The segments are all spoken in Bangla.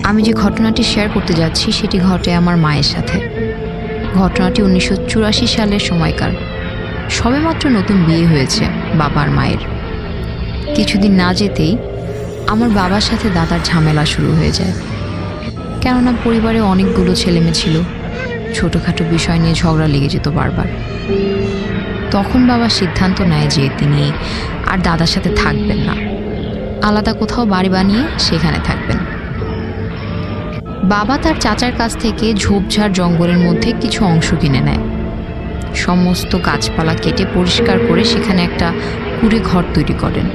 আমি যে ঘটনাটি শেয়ার করতে যাচ্ছি সেটি ঘটে আমার মায়ের সাথে। ঘটনাটি 1984 সালের সময়কার। সবেমাত্র নতুন বিয়ে হয়েছে বাবার মায়ের। কিছুদিন না যেতেই আমার বাবার সাথে দাদার ঝামেলা শুরু হয়ে যায়। কেননা পরিবারে অনেকগুলো ছেলেমেয়ে ছিল, ছোটোখাটো বিষয় নিয়ে ঝগড়া লেগে যেত বারবার। তখন বাবা সিদ্ধান্ত নেয় যে তিনি আর দাদার সাথে থাকবেন না, আলাদা কোথাও বাড়ি বানিয়ে সেখানে থাকবেন। বাবা তার চাচার কাছ থেকে ঝোপঝাড় জঙ্গলের মধ্যে কিছু অংশ কিনে নেয়। সমস্ত গাছপালা কেটে পরিষ্কার করে সেখানে একটা কুঁড়ে ঘর তৈরি করেন।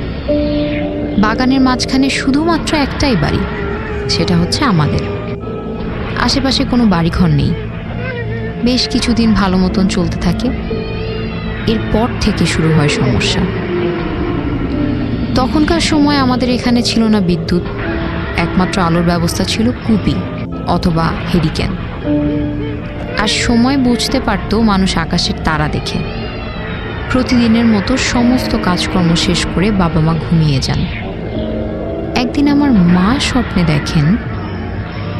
বাগানের মাঝখানে শুধুমাত্র একটাই বাড়ি, সেটা হচ্ছে আমাদের। আশেপাশে কোনো বাড়িঘর নেই। বেশ কিছুদিন ভালো মতন চলতে থাকে। এরপর থেকে শুরু হয় সমস্যা। তখনকার সময় আমাদের এখানে ছিল না বিদ্যুৎ, একমাত্র আলোর ব্যবস্থা ছিল কুপি অথবা হেরিকেন। আর সময় বুঝতে পারত মানুষ আকাশের তারা দেখে। প্রতিদিনের মতো সমস্ত কাজকর্ম শেষ করে বাবা মা ঘুমিয়ে যান। একদিন আমার মা স্বপ্নে দেখেন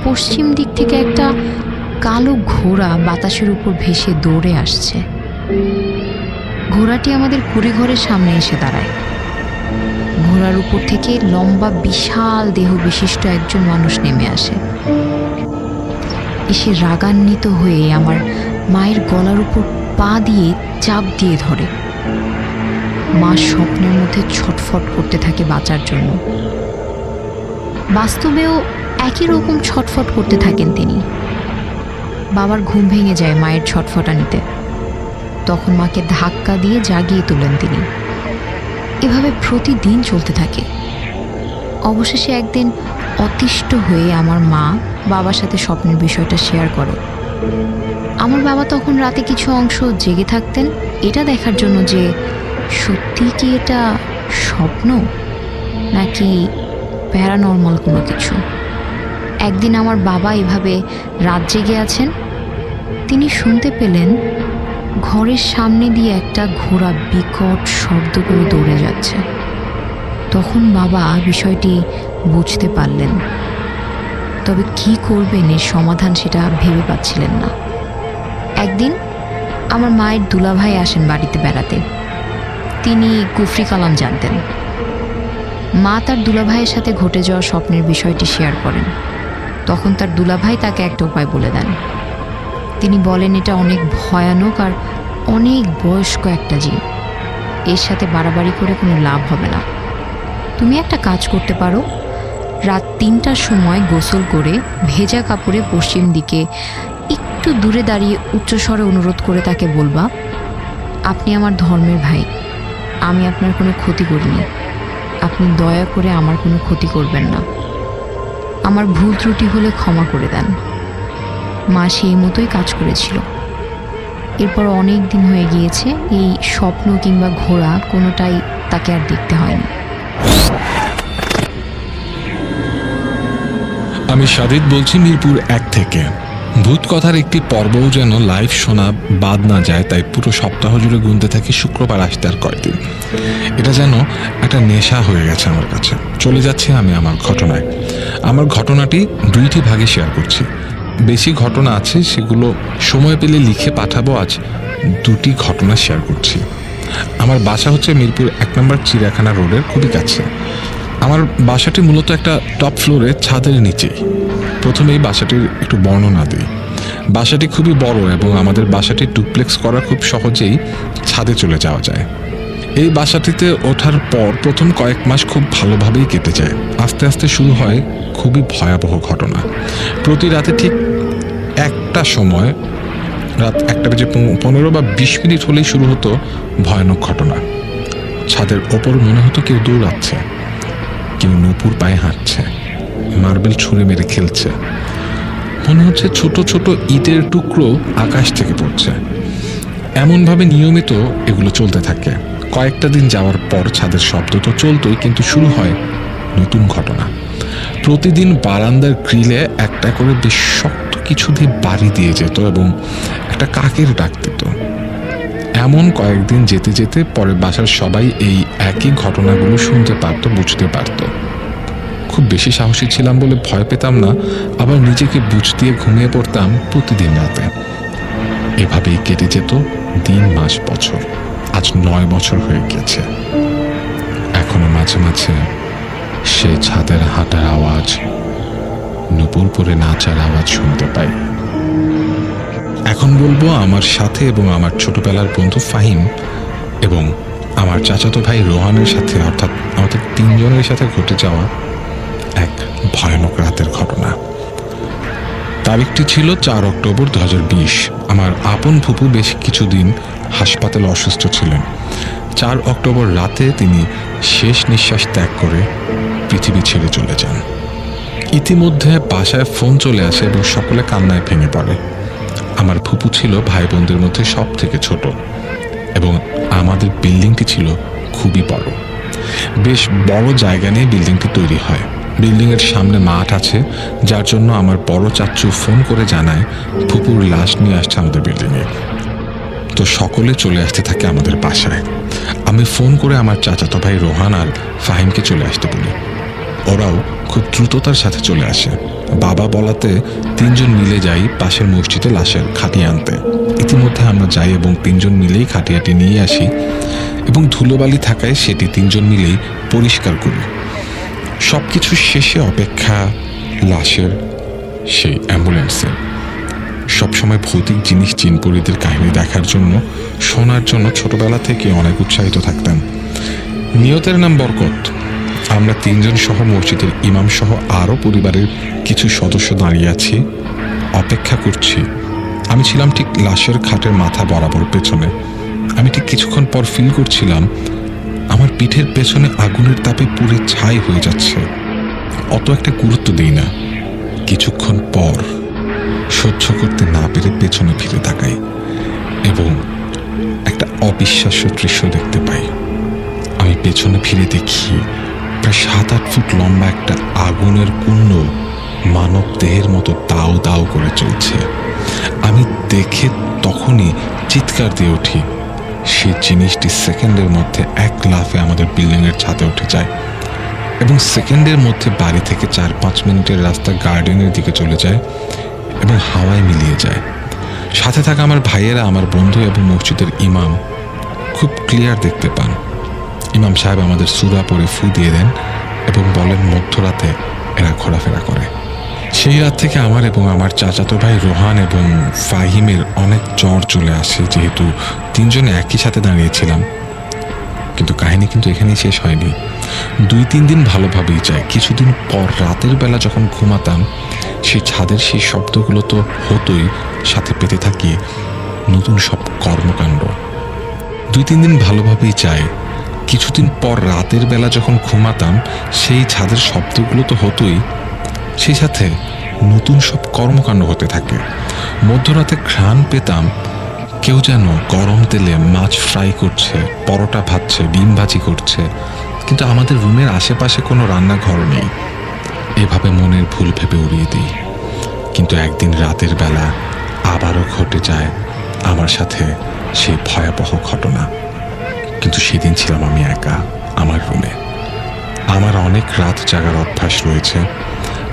পশ্চিম দিক থেকে একটা কালো ঘোড়া বাতাসের উপর ভেসে দৌড়ে আসছে। ঘোড়াটি আমাদের কুড়িঘরের সামনে এসে দাঁড়ায়। ঘোড়ার উপর থেকে লম্বা বিশাল দেহ বিশিষ্ট একজন মানুষ নেমে আসে। এসে রাগান্বিত হয়ে আমার মায়ের গলার উপর পা দিয়ে চাপ দিয়ে ধরে। মা স্বপ্নের মধ্যে ছটফট করতে থাকে বাঁচার জন্য। বাস্তবেও একই রকম ছটফট করতে থাকেন তিনি। বাবার ঘুম ভেঙে যায় মায়ের ছটফটানিতে। তখন মাকে ধাক্কা দিয়ে জাগিয়ে তোলেন তিনি। এভাবে প্রতিদিন চলতে থাকে। অবশেষে একদিন অতিষ্ঠ হয়ে আমার মা বাবার সাথে স্বপ্নের বিষয়টা শেয়ার করে। আমার বাবা তখন রাতে কিছু অংশ জেগে থাকতেন এটা দেখার জন্য যে সত্যি কি এটা স্বপ্ন নাকি প্যারানর্মাল কোনো কিছু। একদিন আমার বাবা এভাবে রাত জেগে আছেন। তিনি শুনতে পেলেন ঘরের সামনে দিয়ে একটা ঘোড়া বিকট শব্দ করে দৌড়ে যাচ্ছে। তখন বাবা বিষয়টি বুঝতে পারলেন, তবে কি করবেন এর সমাধান সেটা ভেবে পাচ্ছিলেন না। একদিন আমার মায়ের দুলাভাই আসেন বাড়িতে বেড়াতে। তিনি কুফরি কালাম জানতেন। মা তার দুলাভাইয়ের সাথে ঘটে যাওয়া স্বপ্নের বিষয়টি শেয়ার করেন। তখন তার দুলাভাই তাকে একটা উপায় বলে দেন। তিনি বলেন এটা অনেক ভয়ানক আর অনেক বয়স্ক একটা জিন। এর সাথে বাড়াবাড়ি করে কোনো লাভ হবে না। তুমি একটা কাজ করতে পারো, রাত 3টার সময় গোসল করে ভেজা কাপড়ে পশ্চিম দিকে একটু দূরে দাঁড়িয়ে উচ্চস্বরে অনুরোধ করে তাকে বলবা, আপনি আমার ধর্মের ভাই, আমি আপনার কোনো ক্ষতি করিনি, আপনি দয়া করে আমার কোনো ক্ষতি করবেন না, আমার ভুল ত্রুটি হলে ক্ষমা করে দেন। মা সেই মতোই কাজ করেছিল। এরপর অনেক দিন হয়ে গিয়েছে, এই স্বপ্ন কিংবা ঘোড়া কোনোটাই তাকে আর দেখতে হয়নি। আমি সাদিদ বলছি মিরপুর 1 থেকে। ভূত কথার একটি পর্বও যেন লাইভ শোনা বাদ না যায়, তাই পুরো সপ্তাহ জুড়ে গুনতে থাকি শুক্রবার আসতে আর কয়েকদিন। এটা যেন একটা নেশা হয়ে গেছে আমার কাছে। চলে যাচ্ছি আমি আমার ঘটনায়। আমার ঘটনাটি 2টি ভাগে শেয়ার করছি। বেশি ঘটনা আছে, সেগুলো সময় পেলে লিখে পাঠাবো। আজ 2টি ঘটনা শেয়ার করছি। আমার বাসা হচ্ছে মিরপুর 1 নম্বর চিড়িয়াখানা রোডের খুবই কাছে। আমার বাসাটি মূলত একটা টপ ফ্লোরে ছাদের নিচেই। প্রথমেই বাসাটির একটু বর্ণনা দিই। বাসাটি খুবই বড় এবং আমাদের বাসাটি ডুপ্লেক্স করা খুব সহজেই ছাদে চলে যাওয়া যায়। এই বাসাটিতে ওঠার পর প্রথম কয়েক মাস খুব ভালোভাবেই কেটে যায়। আস্তে আস্তে শুরু হয় খুবই ভয়াবহ ঘটনা। প্রতি রাতে ঠিক একটা সময়, রাত 1:15 বা 20 মিনিট হলেই শুরু হতো ভয়ানক ঘটনা। ছাদের ওপর মনে হতো কেউ দৌড়াচ্ছে, কেউ নূপুর পায়ে হাঁটছে, মার্বেল ছুঁড়ে মেরে খেলছে। মনে হচ্ছে ছোট ছোট ইটের টুকরো আকাশ থেকে পড়ছে। এমনভাবে নিয়মিত এগুলো চলতে থাকে। কয়েকটা দিন যাওয়ার পর ছাদের শব্দ তো চলতোই, কিন্তু শুরু হয় নতুন ঘটনা। প্রতিদিন বারান্দার গ্রিলে একটা করে বেশ শক্ত কিছু দিয়ে বাড়ি দিয়ে যেত এবং একটা কাকের ডাক দিত। এমন কয়েকদিন যেতে যেতে পরে বাসার সবাই এই একই ঘটনাগুলো শুনতে পারত, বুঝতে পারত। খুব বেশি সাহসী ছিলাম বলে ভয় পেতাম না, আবার নিজেকে বুঝ দিয়ে ঘুমিয়ে পড়তাম প্রতিদিন রাতে। এভাবেই কেটে যেত দিন, মাস, বছর। আজ 9 বছর হয়ে গেছে। এখনো মাঝে মাঝে সে ছাদের হাঁটার আওয়াজ, নুপুর পরে নাচার আওয়াজ শুনতে পাই। এখন বলবো আমার সাথে এবং আমার ছোটবেলার বন্ধু ফাহিম এবং আমার চাচাতো ভাই রোহানের সাথে, অর্থাৎ আমাদের 3 জনের সাথে ঘটে যাওয়া এক ভয়ানক রাতের ঘটনা। তারিখটি ছিল 4 অক্টোবর 2020। আমার আপন ফুপু বেশ কিছুদিন হাসপাতালে অসুস্থ ছিলেন। 4 অক্টোবর রাতে তিনি শেষ নিঃশ্বাস ত্যাগ করে পৃথিবী ছেড়ে চলে যান। ইতিমধ্যে বাসায় ফোন চলে আসে এবং সকলে কান্নায় ভেঙে পড়ে। আমার ফুপু ছিল ভাই বোনদের মধ্যে সব থেকে ছোট এবং আমাদের বিল্ডিংটি ছিল খুবই বড়। বেশ বড় জায়গা নিয়ে বিল্ডিংটি তৈরি হয়। বিল্ডিংয়ের সামনে মাঠ আছে, যার জন্য আমার বড় চাচ্চু ফোন করে জানায় ফুপুর লাশ নিয়ে আসছে আমাদের বিল্ডিংয়ে। তো সকলে চলে আসতে থাকে আমাদের বাসায়। আমি ফোন করে আমার চাচাতো ভাই রোহান আর ফাহিমকে চলে আসতে বলি। ওরাও খুব দ্রুততার সাথে চলে আসে। বাবা বলাতে 3 জন মিলে যাই পাশের মসজিদে লাশের খাটিয়ে আনতে। ইতিমধ্যে আমরা যাই এবং 3 জন মিলেই খাটিয়াটি নিয়ে আসি এবং ধুলোবালি থাকায় সেটি 3 জন মিলেই পরিষ্কার করি। সবকিছু শেষে অপেক্ষা লাশের সেই অ্যাম্বুলেন্সে। সবসময় ভৌতিক জিনিস, চিনপরিদের কাহিনী দেখার জন্য, শোনার জন্য ছোটবেলা থেকে অনেক উৎসাহিত থাকতাম। নিয়তের নাম বরকত। আমরা 3 জন সহ মসজিদের ইমাম সহ আরও পরিবারের কিছু সদস্য দাঁড়িয়ে আছি, অপেক্ষা করছি। আমি ছিলাম ঠিক লাশের খাটের মাথা বরাবর পেছনে। আমি ঠিক কিছুক্ষণ পর ফিল করছিলাম আমার পিঠের পেছনে আগুনের তাপে পুড়ে ছাই হয়ে যাচ্ছে। অত একটা গুরুত্ব দিই না। কিছুক্ষণ পর সহ্য করতে না পেরে পেছনে ফিরে তাকাই এবং একটা অবিশ্বাস্য দৃশ্য দেখতে পাই। আমি পেছনে ফিরে দেখি প্রায় 7-8 ফুট লম্বা একটা আগুনের কুণ্ড মানব দেহের মতো দাউ দাউ করে চলছে। আমি দেখে তখনই চিৎকার দিয়ে উঠি। সেই জিনিসটি সেকেন্ডের মধ্যে এক লাফে আমাদের বিল্ডিংয়ের ছাদে উঠে যায় এবং সেকেন্ডের মধ্যে বাড়ি থেকে 4-5 মিনিটের রাস্তা গার্ডেনের দিকে চলে যায় এবং হাওয়ায় মিলিয়ে যায়। সাথে থাকা আমার ভাইয়েরা, আমার বন্ধু এবং মসজিদের ইমাম খুব ক্লিয়ার দেখতে পান। ইমাম সাহেব আমাদের সূরা পড়ে ফু দিয়ে দেন এবং বলেন মধ্যরাতে এরা ঘোরাফেরা করে। সেই রাত থেকে আমার এবং আমার চাচাতো ভাই রোহান এবং ফাহিমের অনেক জ্বর চলে আসে, যেহেতু 3 জনে একই সাথে দাঁড়িয়েছিলাম। কিন্তু কাহিনী কিন্তু এখানেই শেষ হয়নি। 2-3 দিন ভালোভাবেই যায়। কিছুদিন পর রাতের বেলা যখন ঘুমাতাম, সেই ছাদের সেই শব্দগুলো তো হতোই, সাথে পেতে থাকি নতুন সব কর্মকাণ্ড। 2-3 দিন ভালোভাবেই যায়। কিছুদিন পর রাতের বেলা যখন ঘুমাতাম, সেই ছাদের শব্দগুলো তো হতোই, সেই সাথে নতুন সব কর্মকাণ্ড হতে থাকে। মধ্যরাতে ঘ্রাণ পেতাম কেউ যেন গরম তেলে মাছ ফ্রাই করছে, পরোটা ভাজছে, ডিম ভাজি করছে, কিন্তু আমাদের রুমের আশেপাশে কোনো রান্নাঘর নেই। এভাবে মনের ভুল ভেবে উড়িয়ে দিই। কিন্তু একদিন রাতের বেলা আবারও ঘটে যায় আমার সাথে সেই ভয়াবহ ঘটনা। কিন্তু সেদিন ছিলাম আমি একা আমার রুমে। আমার অনেক রাত জাগার অভ্যাস রয়েছে,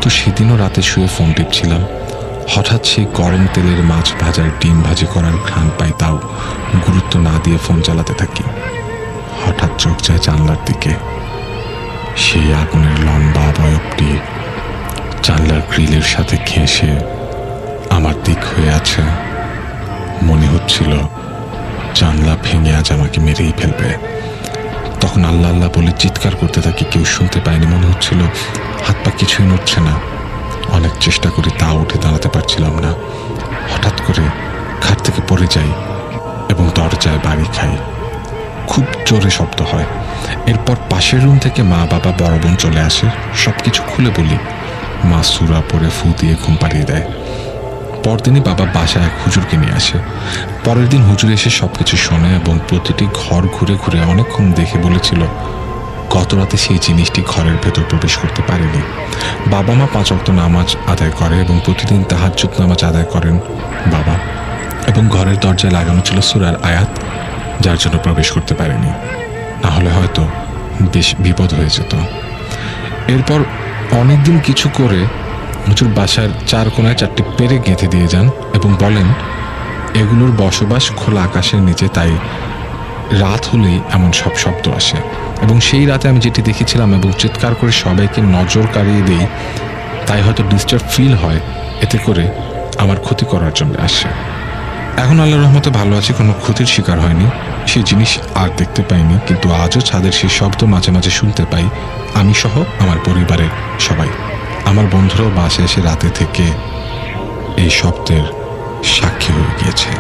তো সেদিনও রাতে শুয়ে ফোন টিপছিলাম। হঠাৎ সেই গরম তেলের মাছ ভাজার, ডিম ভাজি করার ঘ্রাণ পাই, তাও গুরুত্ব না দিয়ে ফোন চালাতে থাকি। হঠাৎ চোখ যায় জানলার দিকে। সেই আগুনের লম্বা অবয়বটি জানলার গ্রিলের সাথে ঘেঁষে আমার দিক হয়ে আছে। মনে হচ্ছিল জানলা ভেঙে আজ আমাকে মেরেই ফেলবে। তখন আল্লাহ আল্লাহ বলে চিৎকার করতে থাকি, কেউ শুনতে পায়নি। মনে হচ্ছিল হাত পা কিছুই নড়ছে না। অনেক চেষ্টা করি, তাও উঠে দাঁড়াতে পারছিলাম না। হঠাৎ করে খাট থেকে পড়ে যাই এবং দরজায় বাড়ি খাই। খুব জোরে শব্দ হয়। এরপর পাশের রুম থেকে মা, বাবা, বড় বোন চলে আসে। সব কিছু খুলে বলি। মা সূরা পড়ে ফু দিয়ে ঘুম পাড়িয়ে দেয়। পরদিনই বাবা বাসায় এক হুজুরকে নিয়ে আসে। পরের দিন হুজুর এসে সবকিছু শোনে এবং প্রতিটি ঘর ঘুরে ঘুরে অনেকক্ষণ দেখে বলেছিল গত রাতে সেই জিনিসটি ঘরের ভেতর প্রবেশ করতে পারেনি। বাবা মা 5 ওয়াক্ত নামাজ আদায় করে এবং প্রতিদিন তাহাজ্জুদ নামাজ আদায় করেন বাবা, এবং ঘরের দরজায় লাগানো ছিল সূরার আয়াত, যার জন্য প্রবেশ করতে পারেনি। না হলে হয়তো বেশ বিপদ হয়ে যেত। এরপর অনেকদিন কিছু করে হুজুর বাসার 4 কোণায় 4টি পেরে গেঁথে দিয়ে যান এবং বলেন এগুলোর বসবাস খোলা আকাশের নিচে, তাই রাত হলেই এমন সব শব্দ আসে। এবং সেই রাতে আমি যেটি দেখেছিলাম এবং চিৎকার করে সবাইকে নজর কাড়িয়ে দিই, তাই হয়তো ডিস্টার্ব ফিল হয়, এতে করে আমার ক্ষতি করার জন্য আসে। এখন আল্লাহর রহমতে ভালো আছি, কোনো ক্ষতির শিকার হয়নি, সেই জিনিস আর দেখতে পাইনি। কিন্তু আজও ছাদের সেই শব্দ মাঝে মাঝে শুনতে পাই, আমি সহ আমার পরিবারের সবাই। আমার বন্ধুরাও বাসে এসে রাতে থেকে এই শব্দের সাক্ষী হয়ে গিয়েছে।